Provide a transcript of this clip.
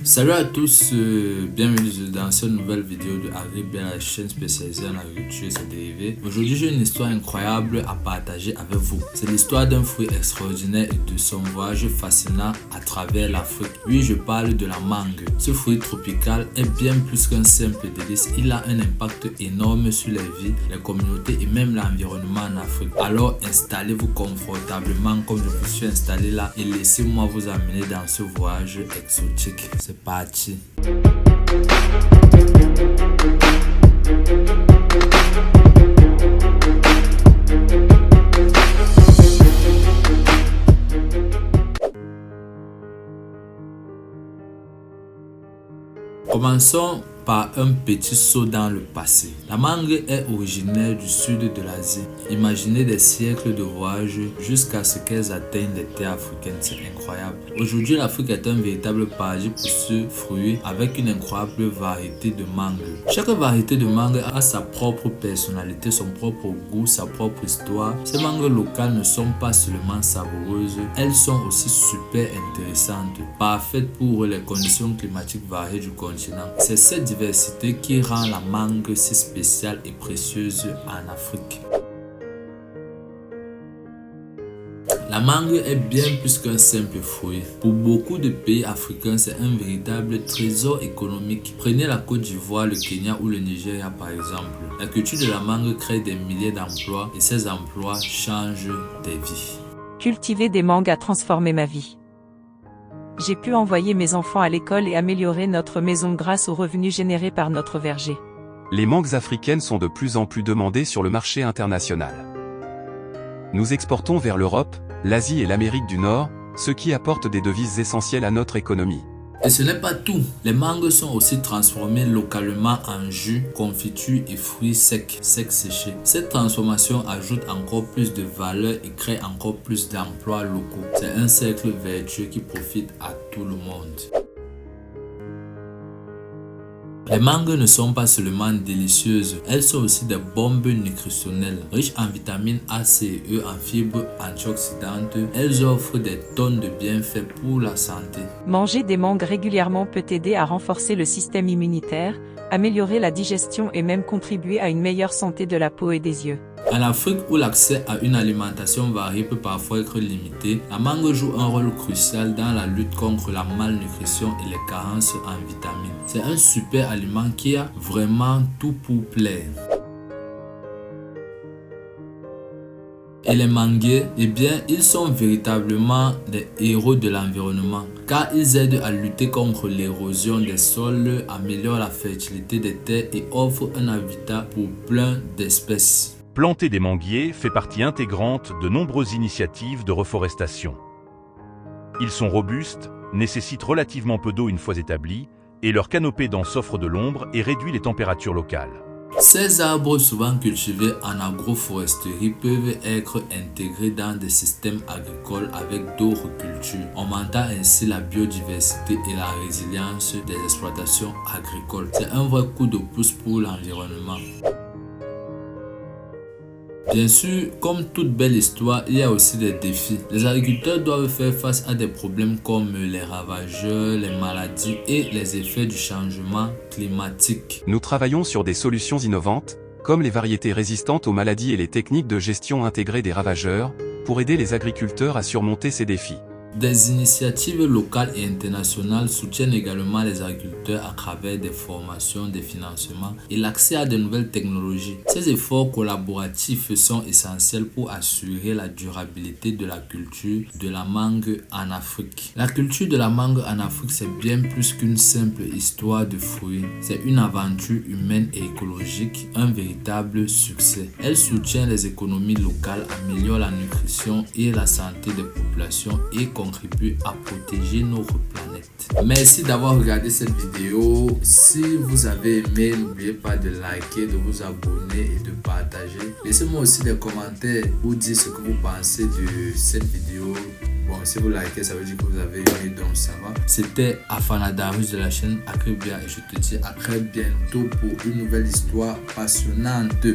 Salut à tous, bienvenue dans cette nouvelle vidéo de Agribia, la chaîne spécialisée en agriculture et ses dérivés. Aujourd'hui, j'ai une histoire incroyable à partager avec vous. C'est l'histoire d'un fruit extraordinaire et de son voyage fascinant à travers l'Afrique. Oui, je parle de la mangue. Ce fruit tropical est bien plus qu'un simple délice. Il a un impact énorme sur les vies, les communautés et même l'environnement en Afrique. Alors, installez-vous confortablement comme je vous suis installé là et laissez-moi vous amener dans ce voyage exotique. C'est parti. Commençons par un petit saut dans le passé. La mangue est originaire du sud de l'Asie. Imaginez des siècles de voyage jusqu'à ce qu'elles atteignent les terres africaines. C'est incroyable. Aujourd'hui, l'Afrique est un véritable paradis pour ce fruit avec une incroyable variété de mangues. Chaque variété de mangue a sa propre personnalité, son propre goût, sa propre histoire. Ces mangues locales ne sont pas seulement savoureuses, elles sont aussi super intéressantes, parfaites pour les conditions climatiques variées du continent. C'est cette diversité qui rend la mangue si spéciale et précieuse en Afrique. La mangue est bien plus qu'un simple fruit. Pour beaucoup de pays africains, c'est un véritable trésor économique. Prenez la Côte d'Ivoire, le Kenya ou le Nigeria par exemple. La culture de la mangue crée des milliers d'emplois et ces emplois changent des vies. Cultiver des mangues a transformé ma vie. J'ai pu envoyer mes enfants à l'école et améliorer notre maison grâce aux revenus générés par notre verger. Les mangues africaines sont de plus en plus demandées sur le marché international. Nous exportons vers l'Europe, l'Asie et l'Amérique du Nord, ce qui apporte des devises essentielles à notre économie. Et ce n'est pas tout. Les mangues sont aussi transformées localement en jus, confiture et fruits secs séchés. Cette transformation ajoute encore plus de valeur et crée encore plus d'emplois locaux. C'est un cercle vertueux qui profite à tout le monde. Les mangues ne sont pas seulement délicieuses, elles sont aussi des bombes nutritionnelles. Riches en vitamines A, C et E, en fibres antioxydantes, elles offrent des tonnes de bienfaits pour la santé. Manger des mangues régulièrement peut aider à renforcer le système immunitaire, améliorer la digestion et même contribuer à une meilleure santé de la peau et des yeux. En Afrique, où l'accès à une alimentation variée peut parfois être limité, la mangue joue un rôle crucial dans la lutte contre la malnutrition et les carences en vitamines. C'est un super aliment qui a vraiment tout pour plaire. Et les manguiers, eh bien, ils sont véritablement des héros de l'environnement car ils aident à lutter contre l'érosion des sols, améliorent la fertilité des terres et offrent un habitat pour plein d'espèces. Planter des manguiers fait partie intégrante de nombreuses initiatives de reforestation. Ils sont robustes, nécessitent relativement peu d'eau une fois établis, et leur canopée dense offre de l'ombre et réduit les températures locales. Ces arbres souvent cultivés en agroforesterie peuvent être intégrés dans des systèmes agricoles avec d'autres cultures, augmentant ainsi la biodiversité et la résilience des exploitations agricoles. C'est un vrai coup de pouce pour l'environnement. Bien sûr, comme toute belle histoire, il y a aussi des défis. Les agriculteurs doivent faire face à des problèmes comme les ravageurs, les maladies et les effets du changement climatique. Nous travaillons sur des solutions innovantes, comme les variétés résistantes aux maladies et les techniques de gestion intégrée des ravageurs, pour aider les agriculteurs à surmonter ces défis. Des initiatives locales et internationales soutiennent également les agriculteurs à travers des formations, des financements et l'accès à de nouvelles technologies. Ces efforts collaboratifs sont essentiels pour assurer la durabilité de la culture de la mangue en Afrique. La culture de la mangue en Afrique, c'est bien plus qu'une simple histoire de fruits. C'est une aventure humaine et écologique, un véritable succès. Elle soutient les économies locales, améliore la nutrition et la santé des populations et contribue à protéger notre planète. Merci d'avoir regardé cette vidéo. Si vous avez aimé, n'oubliez pas de liker, de vous abonner et de partager. Laissez-moi aussi des commentaires pour dire ce que vous pensez de cette vidéo. Bon, si vous likez, ça veut dire que vous avez aimé, donc ça va. C'était Afanadarus de la chaîne Agribia et je te dis à très bientôt pour une nouvelle histoire passionnante.